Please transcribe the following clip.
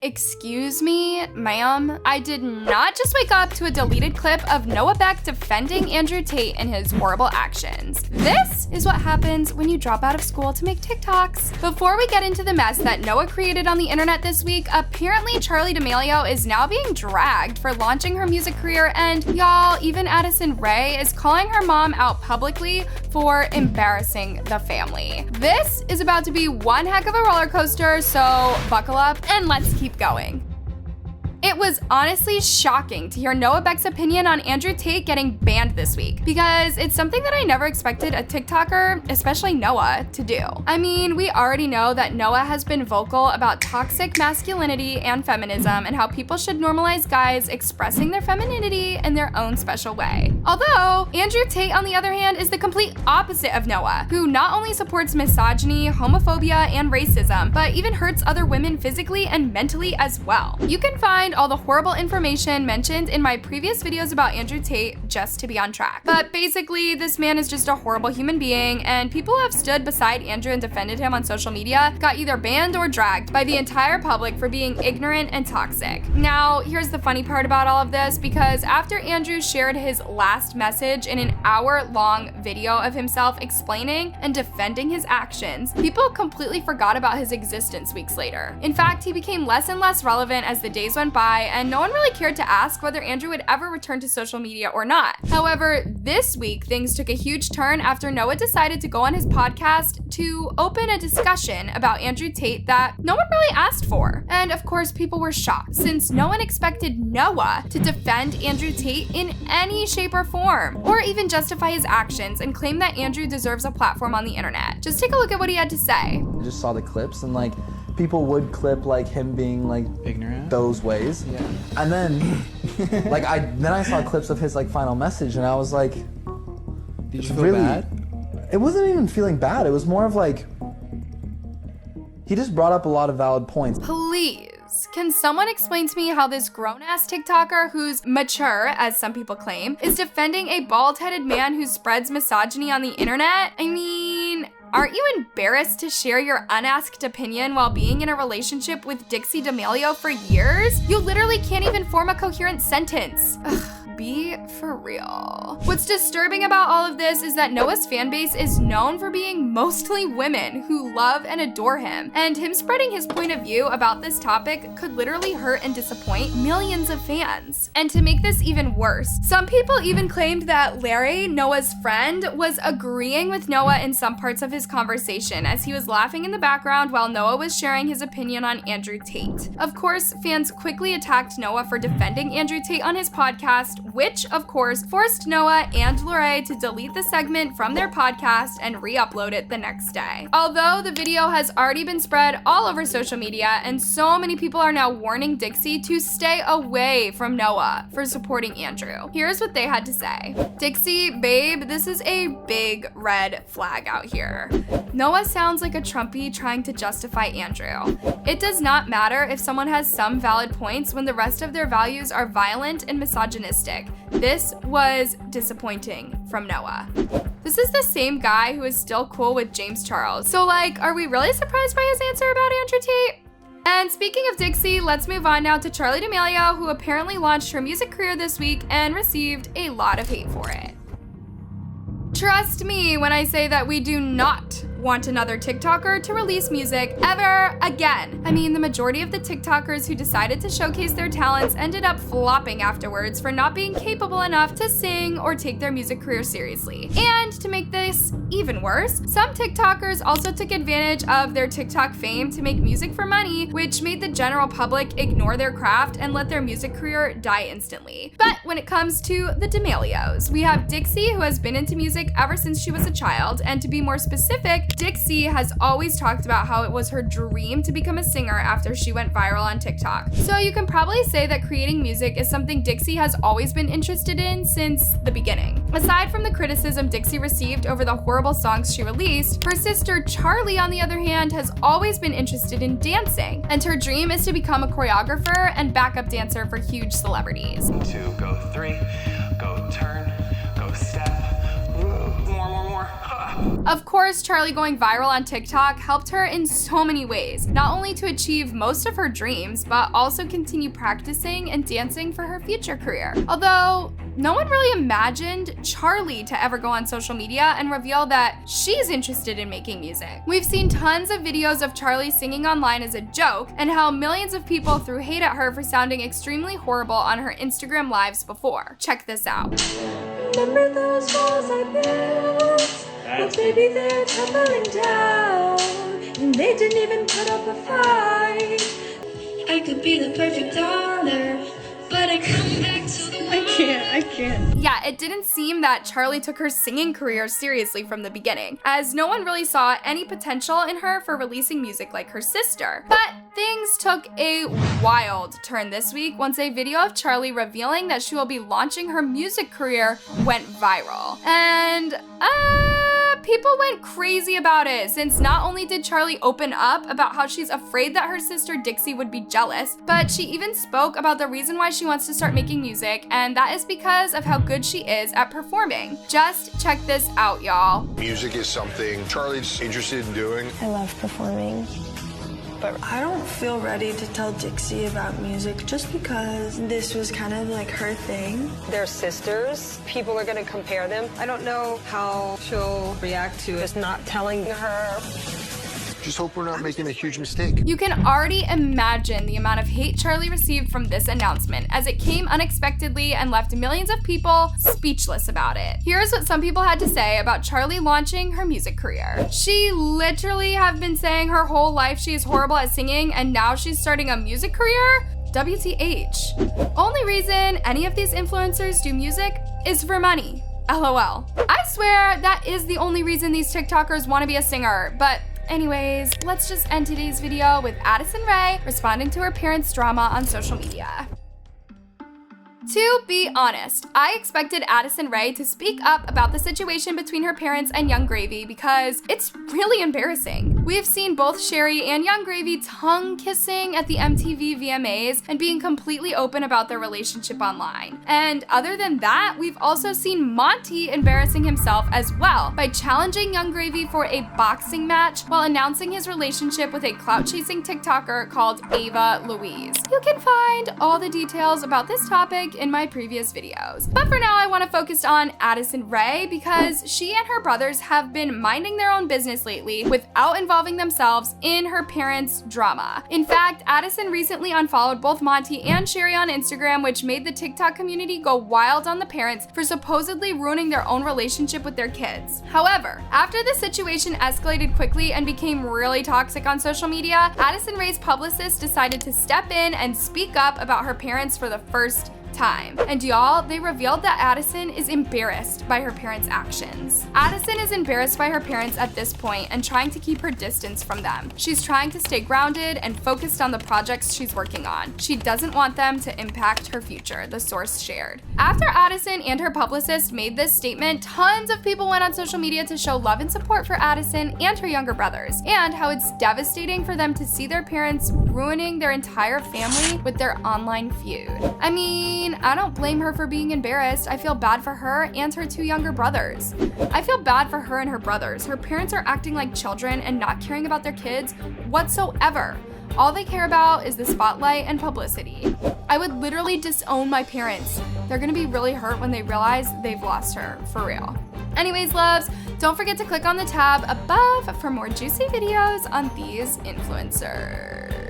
Excuse me, ma'am. I did not just wake up to a deleted clip of Noah Beck defending Andrew Tate and his horrible actions. This is what happens when you drop out of school to make TikToks. Before we get into the mess that Noah created on the internet this week, apparently Charli D'amelio is now being dragged for launching her music career, and y'all, even Addison Rae is calling her mom out publicly for embarrassing the family. This is about to be one heck of a roller coaster, so buckle up and let's keep going. It was honestly shocking to hear Noah Beck's opinion on Andrew Tate getting banned this week, because it's something that I never expected a TikToker, especially Noah, to do. I mean, we already know that Noah has been vocal about toxic masculinity and feminism and how people should normalize guys expressing their femininity in their own special way. Although, Andrew Tate, on the other hand, is the complete opposite of Noah, who not only supports misogyny, homophobia, and racism, but even hurts other women physically and mentally as well. You can find all the horrible information mentioned in my previous videos about Andrew Tate just to be on track. But basically, this man is just a horrible human being, and people who have stood beside Andrew and defended him on social media got either banned or dragged by the entire public for being ignorant and toxic. Now, here's the funny part about all of this, because after Andrew shared his last message in an hour-long video of himself explaining and defending his actions, people completely forgot about his existence weeks later. In fact, he became less and less relevant as the days went by, and no one really cared to ask whether Andrew would ever return to social media or not. However, this week, things took a huge turn after Noah decided to go on his podcast to open a discussion about Andrew Tate that no one really asked for. And of course, people were shocked, since no one expected Noah to defend Andrew Tate in any shape or form, or even justify his actions and claim that Andrew deserves a platform on the internet. Just take a look at what he had to say. I just saw the clips, and people would clip him being ignorant those ways. Yeah. And then I saw clips of his final message, and I was like, did you feel bad? It wasn't even feeling bad. It was more of he just brought up a lot of valid points. Please, can someone explain to me how this grown-ass TikToker who's mature, as some people claim, is defending a bald-headed man who spreads misogyny on the internet? I mean, aren't you embarrassed to share your unasked opinion while being in a relationship with Demelio for years? You literally can't even form a coherent sentence. Ugh. Be for real. What's disturbing about all of this is that Noah's fan base is known for being mostly women who love and adore him, and him spreading his point of view about this topic could literally hurt and disappoint millions of fans. And to make this even worse, some people even claimed that Larry, Noah's friend, was agreeing with Noah in some parts of his conversation, as he was laughing in the background while Noah was sharing his opinion on Andrew Tate. Of course, fans quickly attacked Noah for defending Andrew Tate on his podcast, which, of course, forced Noah and Larry to delete the segment from their podcast and re-upload it the next day. Although the video has already been spread all over social media, and so many people are now warning Dixie to stay away from Noah for supporting Andrew. Here's what they had to say. Dixie, babe, this is a big red flag out here. Noah sounds like a Trumpy trying to justify Andrew. It does not matter if someone has some valid points when the rest of their values are violent and misogynistic. This was disappointing from Noah. This is the same guy who is still cool with James Charles. So are we really surprised by his answer about Andrew Tate? And speaking of Dixie, let's move on now to Charli D'amelio, who apparently launched her music career this week and received a lot of hate for it. Trust me when I say that we do not want another TikToker to release music ever again. I mean, the majority of the TikTokers who decided to showcase their talents ended up flopping afterwards for not being capable enough to sing or take their music career seriously. And to make this even worse, some TikTokers also took advantage of their TikTok fame to make music for money, which made the general public ignore their craft and let their music career die instantly. But when it comes to the Demelios, we have Dixie, who has been into music ever since she was a child, and to be more specific, Dixie has always talked about how it was her dream to become a singer after she went viral on TikTok. So you can probably say that creating music is something Dixie has always been interested in since the beginning. Aside from the criticism Dixie received over the horrible songs she released, her sister Charli, on the other hand, has always been interested in dancing, and her dream is to become a choreographer and backup dancer for huge celebrities. 2, go 3, go turn, go step, more. Of course, Charli going viral on TikTok helped her in so many ways, not only to achieve most of her dreams, but also continue practicing and dancing for her future career. Although, no one really imagined Charli to ever go on social media and reveal that she's interested in making music. We've seen tons of videos of Charli singing online as a joke, and how millions of people threw hate at her for sounding extremely horrible on her Instagram lives before. Check this out. Remember those walls I built? But baby, they're tumbling down, and they didn't even put up a fight. I could be the perfect daughter, but I come back to the I can't. Yeah, it didn't seem that Charli took her singing career seriously from the beginning, as no one really saw any potential in her for releasing music like her sister. But things took a wild turn this week once a video of Charli revealing that she will be launching her music career went viral. And, people went crazy about it, since not only did Charli open up about how she's afraid that her sister Dixie would be jealous, but she even spoke about the reason why she wants to start making music, and that is because of how good she is at performing. Just check this out, y'all. Music is something Charli's interested in doing. I love performing, but I don't feel ready to tell Dixie about music just because this was kind of like her thing. They're sisters. People are going to compare them. I don't know how she'll react to us not telling her. Just hope we're not making a huge mistake. You can already imagine the amount of hate Charli received from this announcement, as it came unexpectedly and left millions of people speechless about it. Here's what some people had to say about Charli launching her music career. She literally have been saying her whole life she is horrible at singing, and now she's starting a music career? WTH. Only reason any of these influencers do music is for money. LOL. I swear that is the only reason these TikTokers want to be a singer, but anyways, let's just end today's video with Addison Rae responding to her parents' drama on social media. To be honest, I expected Addison Rae to speak up about the situation between her parents and Yung Gravy because it's really embarrassing. We have seen both Sherry and Yung Gravy tongue kissing at the MTV VMAs and being completely open about their relationship online. And other than that, we've also seen Monty embarrassing himself as well by challenging Yung Gravy for a boxing match while announcing his relationship with a clout-chasing TikToker called Ava Louise. You can find all the details about this topic in my previous videos. But for now, I want to focus on Addison Rae because she and her brothers have been minding their own business lately without involving themselves in her parents' drama. In fact, Addison recently unfollowed both Monty and Sherry on Instagram, which made the TikTok community go wild on the parents for supposedly ruining their own relationship with their kids. However, after the situation escalated quickly and became really toxic on social media, Addison Rae's publicist decided to step in and speak up about her parents for the first time. And y'all, they revealed that Addison is embarrassed by her parents' actions. Addison is embarrassed by her parents at this point and trying to keep her distance from them. She's trying to stay grounded and focused on the projects she's working on. She doesn't want them to impact her future, the source shared. After Addison and her publicist made this statement, tons of people went on social media to show love and support for Addison and her younger brothers, and how it's devastating for them to see their parents ruining their entire family with their online feud. I mean, I don't blame her for being embarrassed. I feel bad for her and her two younger brothers. I feel bad for her and her brothers. Her parents are acting like children and not caring about their kids whatsoever. All they care about is the spotlight and publicity. I would literally disown my parents. They're gonna be really hurt when they realize they've lost her, for real. Anyways, loves, don't forget to click on the tab above for more juicy videos on these influencers.